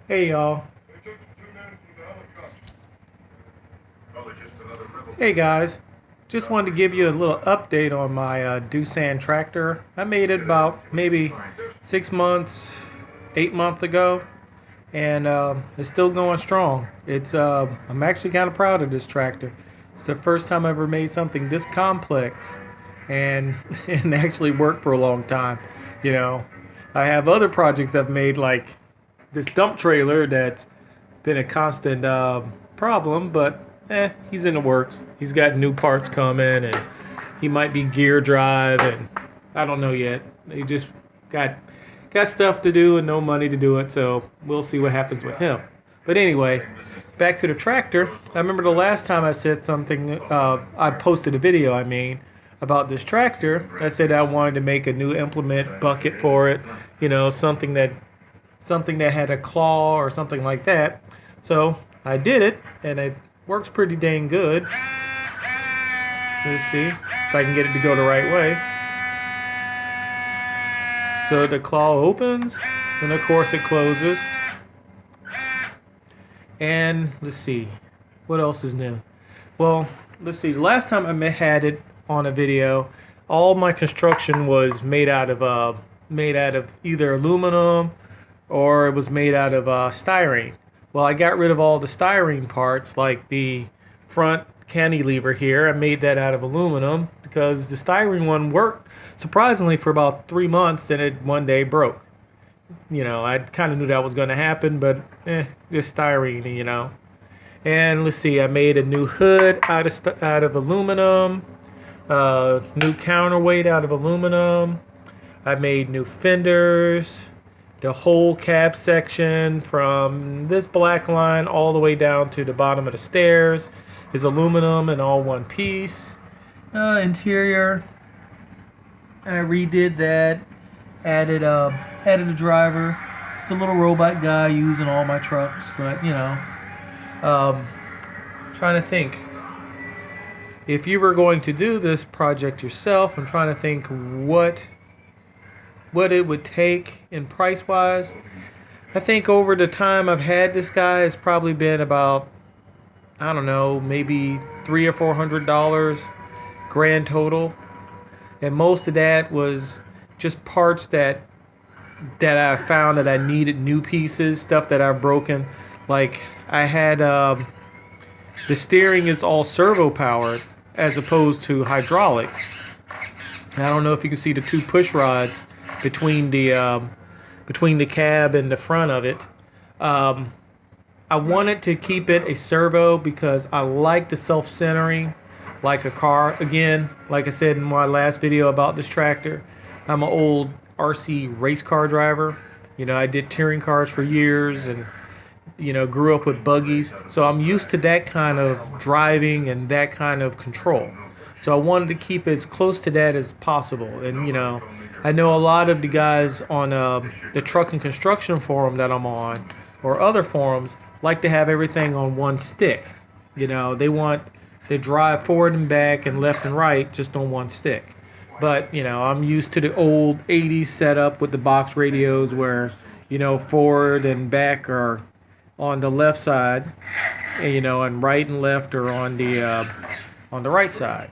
Hey y'all. Hey guys. Just wanted to give you a little update on my doosan tractor. I made it about maybe 6 months, 8 months ago, and it's still going strong. I'm actually kind of proud of this tractor. It's the first time I ever made something this complex and and actually worked for a long time. You know, I have other projects I've made like this dump trailer that's been a constant problem, but he's in the works. He's got new parts coming, and he might be gear drive, and I don't know yet. He just got stuff to do and no money to do it, so we'll see what happens with him. But anyway, back to the tractor. I remember the last time I said something. I posted a video. About this tractor. I said I wanted to make a new implement bucket for it. You know, something that had a claw or something like that. So I did it, and it works pretty dang good. Let's see if I can get it to go the right way. So the claw opens, and of course it closes. And let's see, what else is new? Well, let's see. The last time I had it on a video, all my construction was made out of either aluminum or it was made out of styrene. Well, I got rid of all the styrene parts, like the front cantilever here. I made that out of aluminum because the styrene one worked surprisingly for about 3 months, and it one day broke. You know, I kind of knew that was going to happen, but just styrene, you know. And let's see, I made a new hood out of aluminum, new counterweight out of aluminum. I made new fenders. The whole cab section from this black line all the way down to the bottom of the stairs is aluminum and all one piece. Interior, I redid that. Added a driver. It's the little robot guy using all my trucks, but you know, trying to think. If you were going to do this project yourself, I'm trying to think what it would take in price wise. I think over the time I've had this guy, it's probably been about, I don't know, maybe $300 or $400 grand total, and most of that was just parts that I found that I needed new pieces, stuff that I've broken. Like I had the steering is all servo powered as opposed to hydraulic. I don't know if you can see the two push rods between the cab and the front of it. I wanted to keep it a servo because I like the self-centering like a car. Again, like I said in my last video about this tractor, I'm an old RC race car driver. You know, I did touring cars for years and, you know, grew up with buggies. So I'm used to that kind of driving and that kind of control. So I wanted to keep it as close to that as possible. And, you know a lot of the guys on the truck and construction forum that I'm on or other forums like to have everything on one stick. You know, they drive forward and back and left and right just on one stick. But, you know, I'm used to the old 80s setup with the box radios where, you know, forward and back are on the left side, and, you know, and right and left are on the right side.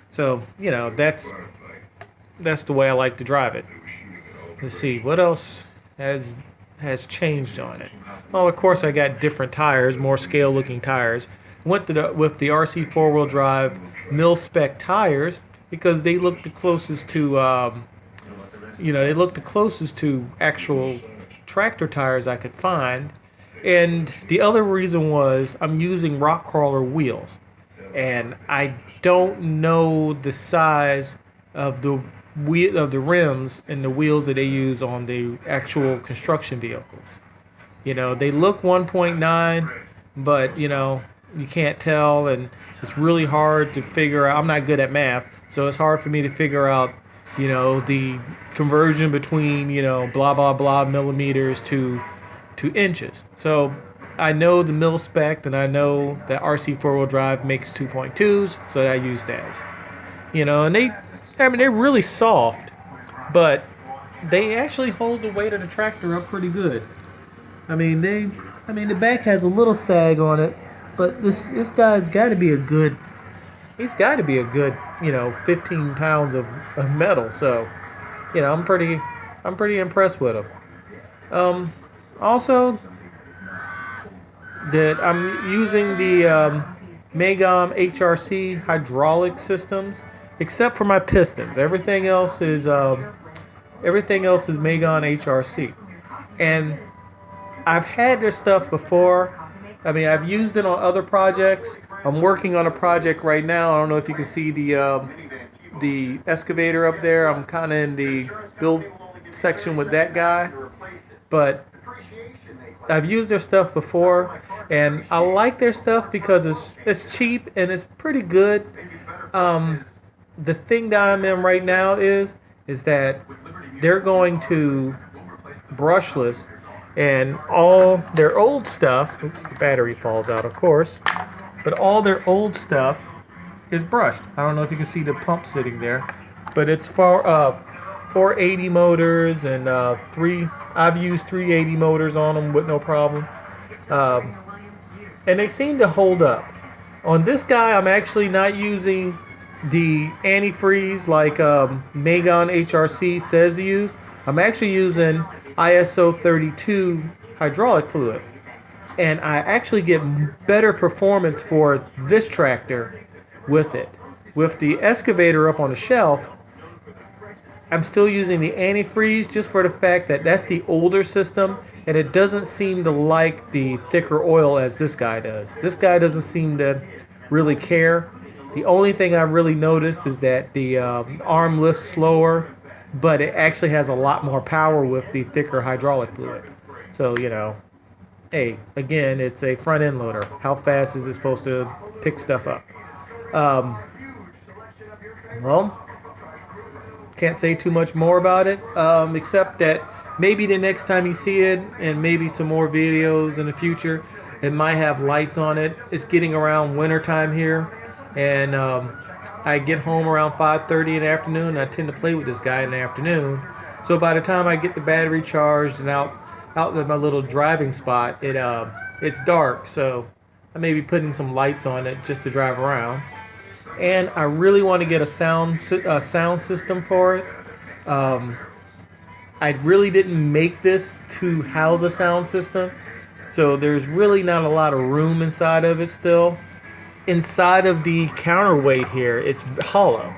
So, you know, that's the way I like to drive it. Let's see, what else has changed on it? Well, of course, I got different tires, more scale-looking tires. Went with the RC four-wheel drive mil-spec tires because they look the closest to, actual tractor tires I could find. And the other reason was I'm using rock crawler wheels, and I don't know the size of the rims and the wheels that they use on the actual construction vehicles. You know, they look 1.9, but you know, you can't tell, and it's really hard to figure out. I'm not good at math, so it's hard for me to figure out, you know, the conversion between, you know, blah blah blah millimeters to inches. So I know the mil spec, and I know that RC four-wheel drive makes 2.2s, so I use those. You know, and they're really soft, but they actually hold the weight of the tractor up pretty good. The back has a little sag on it, but this guy's got to be a good. He's got to be a good, 15 pounds of metal. So, I'm pretty impressed with him. Also, that I'm using the Magom HRC hydraulic systems, except for my pistons. Everything else is Magom HRC, and I've had their stuff before. I've used it on other projects. I'm working on a project right now. I don't know if you can see the excavator up there. I'm kind of in the build section with that guy, but I've used their stuff before, and I like their stuff because it's cheap and it's pretty good. The thing that I'm in right now is that they're going to brushless, and all their old stuff. Oops, the battery falls out, of course. But all their old stuff is brushed. I don't know if you can see the pump sitting there, but it's for 480 motors and I've used 380 motors on them with no problem, and they seem to hold up. On this guy, I'm actually not using the antifreeze like Magom HRC says to use. I'm actually using ISO 32 hydraulic fluid, and I actually get better performance for this tractor with it. With the excavator up on the shelf, I'm still using the antifreeze just for the fact that that's the older system, and it doesn't seem to like the thicker oil as this guy does. This guy doesn't seem to really care. The only thing I've really noticed is that the arm lifts slower, but it actually has a lot more power with the thicker hydraulic fluid. So, hey, again, it's a front end loader. How fast is it supposed to pick stuff up? Well, can't say too much more about it, except that maybe the next time you see it, and maybe some more videos in the future, it might have lights on it. It's getting around winter time here, and I get home around 5:30 in the afternoon, and I tend to play with this guy in the afternoon. So by the time I get the battery charged and out at my little driving spot, it's dark. So I may be putting some lights on it just to drive around. And I really want to get a sound system for it. I really didn't make this to house a sound system, so there's really not a lot of room inside of it still. Inside of the counterweight here, it's hollow.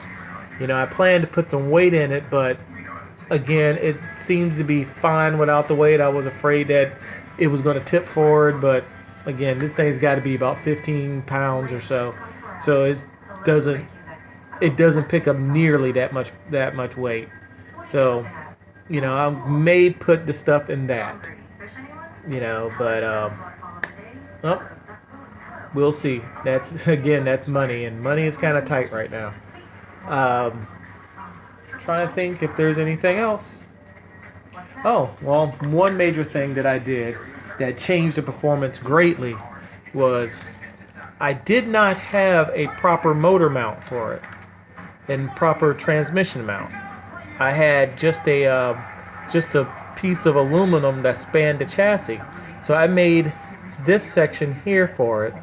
I plan to put some weight in it, but again, it seems to be fine without the weight. I was afraid that it was going to tip forward, but again, this thing's got to be about 15 pounds or so. So it doesn't pick up nearly that much weight. So, I may put the stuff in that. But we'll see. That's money, and money is kind of tight right now. Trying to think if there's anything else. Oh, well, one major thing that I did that changed the performance greatly was I did not have a proper motor mount for it and proper transmission mount. I had just a piece of aluminum that spanned the chassis. So I made this section here for it,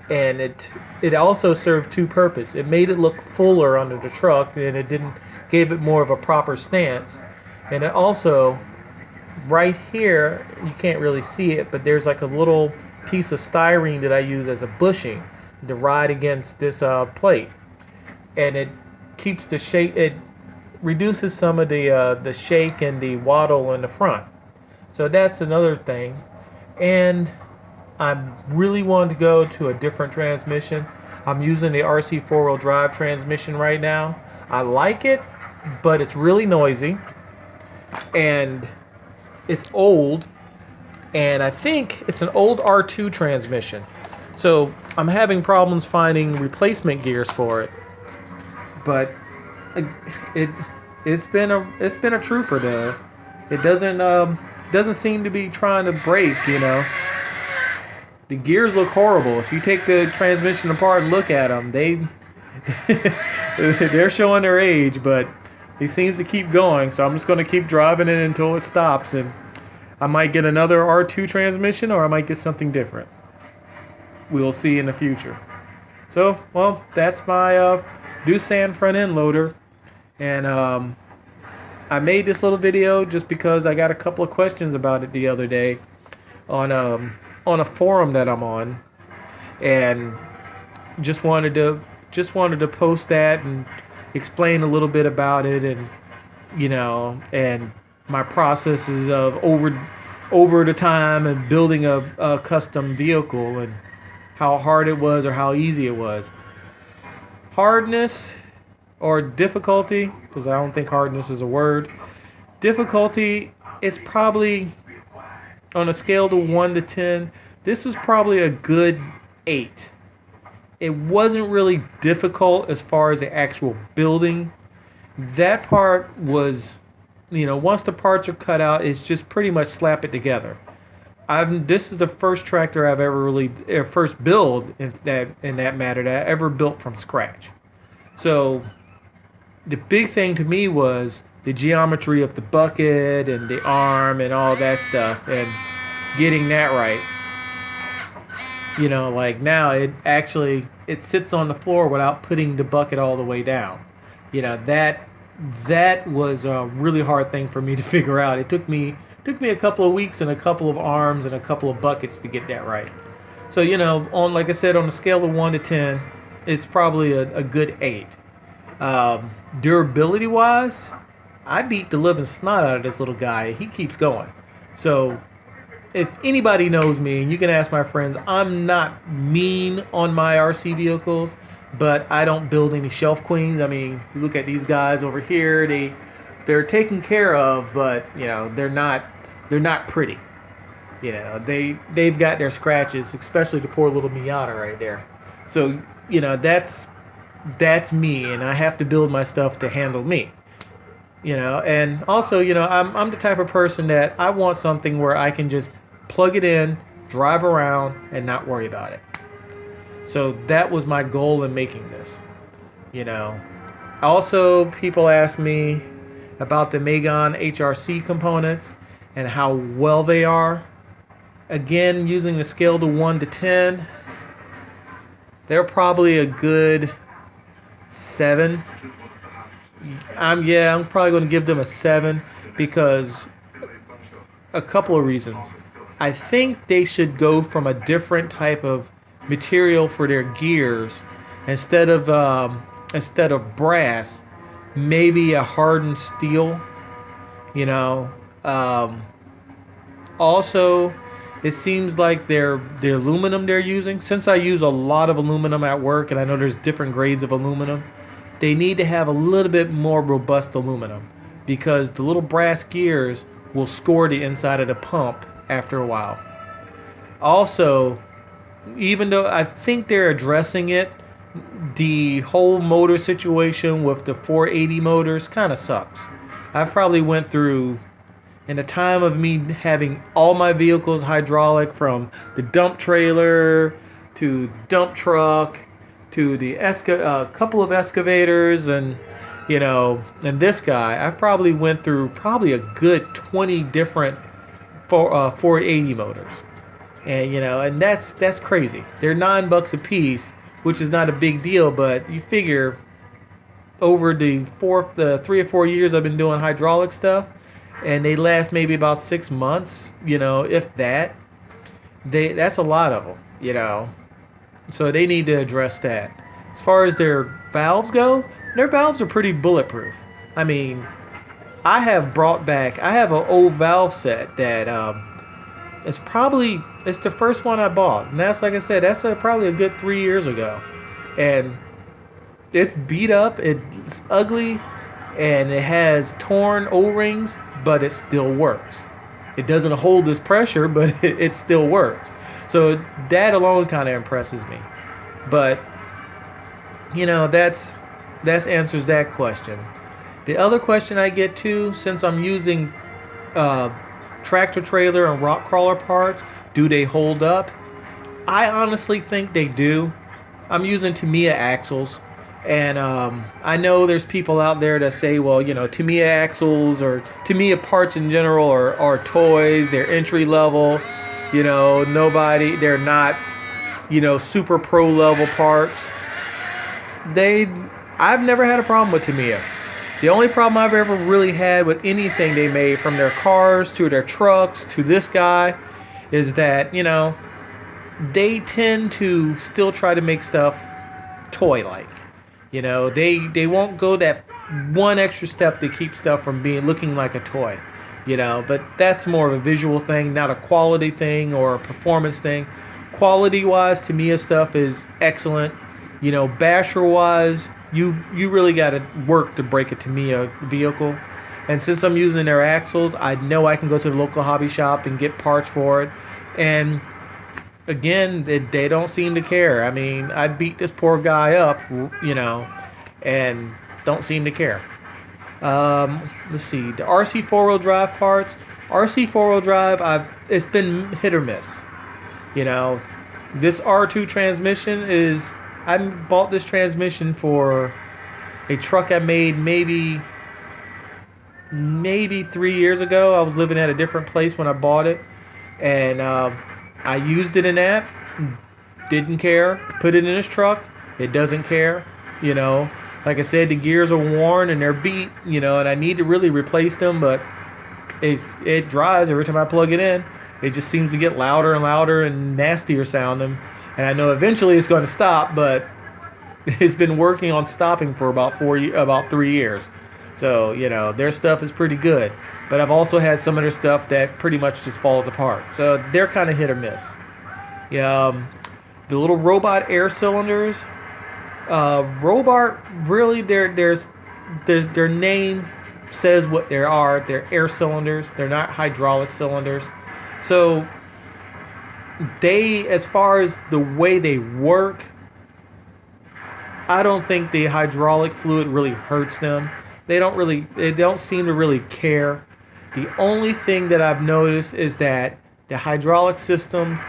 and it also served two purposes. It made it look fuller under the truck, and it gave it more of a proper stance. And it also, right here, you can't really see it, but there's like a little piece of styrene that I use as a bushing to ride against this plate, and it keeps the shake. It reduces some of the shake and the waddle in the front. So that's another thing. And I really want to go to a different transmission. I'm using the RC 4-wheel drive transmission right now. I like it, but it's really noisy, and it's old, and I think it's an old R2 transmission. So I'm having problems finding replacement gears for it. But it's been a trooper though. It doesn't seem to be trying to break, The gears look horrible. If you take the transmission apart and look at them, they're showing their age, but he seems to keep going. So I'm just going to keep driving it until it stops. And I might get another R2 transmission, or I might get something different. We'll see in the future. So, well, that's my doosan front end loader. And I made this little video just because I got a couple of questions about it the other day on a forum that I'm on, and just wanted to post that and explain a little bit about it, and and my processes of over the time and building a custom vehicle, and how hard it was or how easy it was. Hardness or difficulty, because I don't think hardness is a word. Difficulty, it's probably on a scale of 1 to 10. This is probably a good 8. It wasn't really difficult as far as the actual building. That part was, once the parts are cut out, it's just pretty much slap it together. This is the first tractor I've ever first build in that matter that I ever built from scratch. So the big thing to me was the geometry of the bucket and the arm and all that stuff, and getting that right. Like now it sits on the floor without putting the bucket all the way down. That was a really hard thing for me to figure out. It took me a couple of weeks and a couple of arms and a couple of buckets to get that right. So, like I said, on a scale of 1 to 10, it's probably a good 8. Durability wise, I beat the living snot out of this little guy. He keeps going. So if anybody knows me, and you can ask my friends, I'm not mean on my RC vehicles, but I don't build any shelf queens. I mean, you look at these guys over here, they're taken care of, but they're not pretty. They've got their scratches, especially the poor little Miata right there. So that's me, and I have to build my stuff to handle me. And also, I'm the type of person that I want something where I can just plug it in, drive around, and not worry about it. So that was my goal in making this. Also, people ask me about the Megan HRC components and how well they are. Again, using the scale to 1 to 10, they're probably a good 7. I'm probably going to give them a 7 because a couple of reasons. I think they should go from a different type of material for their gears instead of brass, maybe a hardened steel. Also, it seems like the aluminum they're using. Since I use a lot of aluminum at work, and I know there's different grades of aluminum, they need to have a little bit more robust aluminum, because the little brass gears will score the inside of the pump after a while. Also, even though I think they're addressing it, the whole motor situation with the 480 motors kind of sucks. I've probably went through, in the time of me having all my vehicles hydraulic, from the dump trailer to the dump truck to the couple of excavators, and and this guy, I've probably went through a good 20 different 480 motors, and and that's crazy. They're $9 a piece, which is not a big deal, but you figure over the 3 or 4 years I've been doing hydraulic stuff, and they last maybe about 6 months, if that. That's a lot of them, So they need to address that. As far as their valves go, their valves are pretty bulletproof. I mean, I have an old valve set that it's the first one I bought, and that's, like I said, that's probably a good 3 years ago, and it's beat up, it's ugly, and it has torn O-rings, but it still works. It doesn't hold this pressure, but it still works. So that alone kind of impresses me. But that's answers that question. The other question I get too, since I'm using tractor trailer and rock crawler parts, do they hold up? I honestly think they do. I'm using Tamiya axles, And I know there's people out there that say, well, Tamiya axles or Tamiya parts in general are toys. They're entry level. They're not, super pro level parts. I've never had a problem with Tamiya. The only problem I've ever really had with anything they made, from their cars to their trucks to this guy, is that, they tend to still try to make stuff toy-like. They won't go that one extra step to keep stuff from looking like a toy. But that's more of a visual thing, not a quality thing or a performance thing. Quality-wise, Tamiya stuff is excellent. Basher-wise, you really got to work to break a Tamiya vehicle. And since I'm using their axles, I know I can go to the local hobby shop and get parts for it. And again, they don't seem to care. I mean, I beat this poor guy up, and don't seem to care. Let's see, the RC four-wheel drive parts. RC four-wheel drive, it's been hit or miss. This R2 transmission I bought this transmission for a truck I made maybe 3 years ago. I was living at a different place when I bought it, and I used it in that. Didn't care. Put it in his truck. It doesn't care. Like I said, the gears are worn and they're beat. And I need to really replace them, but it dries every time I plug it in. It just seems to get louder and louder and nastier sounding. And I know eventually it's going to stop, but it's been working on stopping for about 3 years. So, their stuff is pretty good. But I've also had some of their stuff that pretty much just falls apart. So they're kind of hit or miss. The little robot air cylinders. Robot, really, their name says what they are. They're air cylinders. They're not hydraulic cylinders. So as far as the way they work, I don't think the hydraulic fluid really hurts them. They don't seem to really care. The only thing that I've noticed is that the hydraulic systems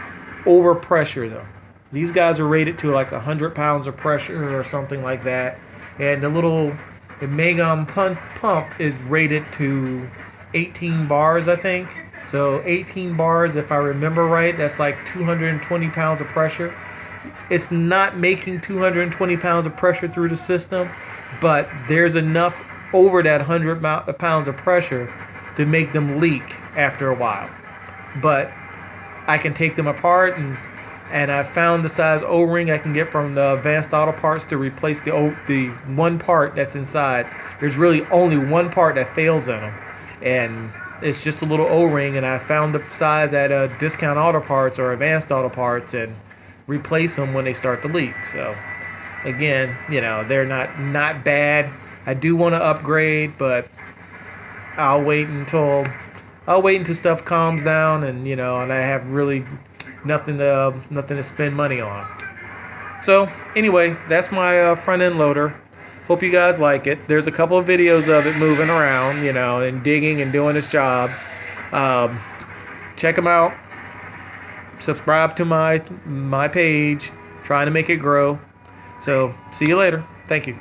overpressure them. These guys are rated to like 100 pounds of pressure or something like that. And the Megan pump is rated to 18 bars, I think. So 18 bars, if I remember right, that's like 220 pounds of pressure. It's not making 220 pounds of pressure through the system, but there's enough over that 100 pounds of pressure to make them leak after a while. But I can take them apart, and I found the size O-ring I can get from the Advanced Auto Parts to replace the one part that's inside. There's really only one part that fails in them, and it's just a little O-ring, and I found the size at a Discount Auto Parts or Advanced Auto Parts and replace them when they start to leak. So again, they're not bad. I do want to upgrade, but I'll wait until stuff calms down and and I have really nothing to spend money on. So anyway, that's my front end loader. Hope you guys like it. There's a couple of videos of it moving around, and digging and doing its job. Check them out. Subscribe to my page. Trying to make it grow. So see you later. Thank you.